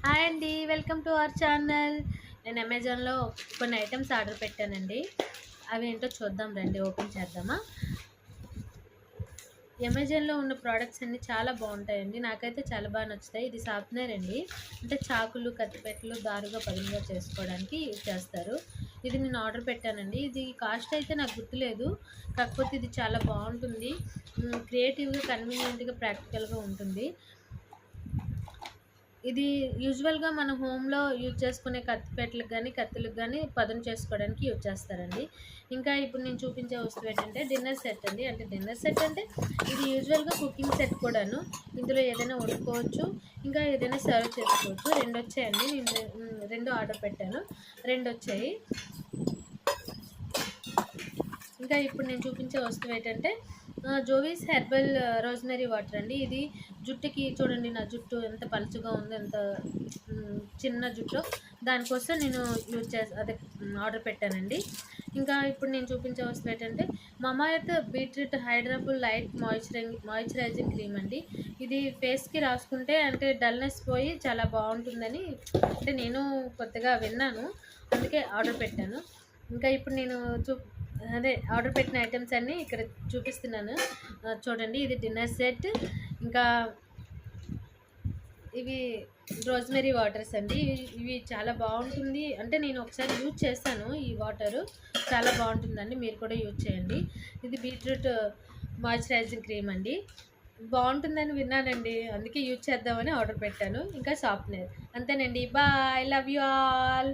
Hi అండి. Welcome to our channel. నేను అమెజాన్‌లో కొన్ని ఐటెమ్స్ ఆర్డర్ పెట్టానండి. అవి ఏంటో చూద్దాం రండి. ఓపెన్ చేద్దామా? అమెజాన్‌లో ఉన్న ప్రోడక్ట్స్ అన్నీ చాలా బాగుంటాయండి. నాకైతే చాలా బాగా నచ్చుతాయి. ఇది షార్ప్నర్ అండి. అంటే చాకులు, కత్తిపెట్టలు దారుగా పదునుగా చేసుకోవడానికి యూజ్ చేస్తారు. ఇది నేను ఆర్డర్ పెట్టానండి. ఇది కాస్ట్ అయితే నాకు గుర్తులేదు. కాకపోతే ఇది చాలా బాగుంటుంది. క్రియేటివ్‌గా, కన్వీనియంట్‌గా, ప్రాక్టికల్‌గా ఉంటుంది. ఇది యూజువల్‌గా మన హోమ్‌లో యూజ్ చేసుకునే కత్తిపీటలకు గానీ, కత్తులకు గానీ పదును చేసుకోవడానికి యూజ్ చేస్తారండి. ఇంకా ఇప్పుడు నేను చూపించే వస్తువు ఏంటంటే డిన్నర్ సెట్ అండి. అంటే డిన్నర్ సెట్ అంటే ఇది యూజువల్‌గా కుకింగ్ సెట్ కూడాను. ఇందులో ఏదైనా వండుకోవచ్చు. ఇంకా ఏదైనా సర్వ్ చేసుకోవచ్చు. 2 వచ్చాయండి. నేను 2 ఆర్డర్ పెట్టాను. 2 వచ్చాయి. ఇంకా ఇప్పుడు నేను చూపించే వస్తువు ఏంటంటే జోవీస్ హెర్బల్ రోజ్మెరీ వాటర్ అండి. ఇది జుట్టుకి చూడండి, నా జుట్టు ఎంత పలుచగా ఉందో, ఎంత చిన్న జుట్టు. దానికోసం నేను ఆర్డర్ పెట్టానండి. ఇంకా ఇప్పుడు నేను చూపించే వస్తువు ఏంటంటే మమాఎర్త్ బీట్రూట్ హైడ్రాబుల్ లైట్ మాయిశ్చరైజింగ్ క్రీమ్ అండి. ఇది ఫేస్కి రాసుకుంటే అంటే డల్నెస్ పోయి చాలా బాగుంటుందని అంటే నేను కొత్తగా విన్నాను, అందుకే ఆర్డర్ పెట్టాను. ఇంకా ఇప్పుడు నేను ఆర్డర్ పెట్టిన ఐటమ్స్ అన్నీ ఇక్కడ చూపిస్తున్నాను. చూడండి, ఇది డిన్నర్ సెట్. ఇంకా ఇవి రోజ్మెరీ వాటర్స్ అండి. ఇవి చాలా బాగుంటుంది. అంటే నేను ఒకసారి యూజ్ చేస్తాను. ఈ వాటరు చాలా బాగుంటుందండి, మీరు కూడా యూజ్ చేయండి. ఇది బీట్రూట్ మాయిశ్చరైజింగ్ క్రీమ్ అండి. బాగుంటుందని విన్నానండి, అందుకే యూజ్ చేద్దామని ఆర్డర్ పెట్టాను. ఇంకా షార్ప్నర్. అంతేనండి. Bye, love you all.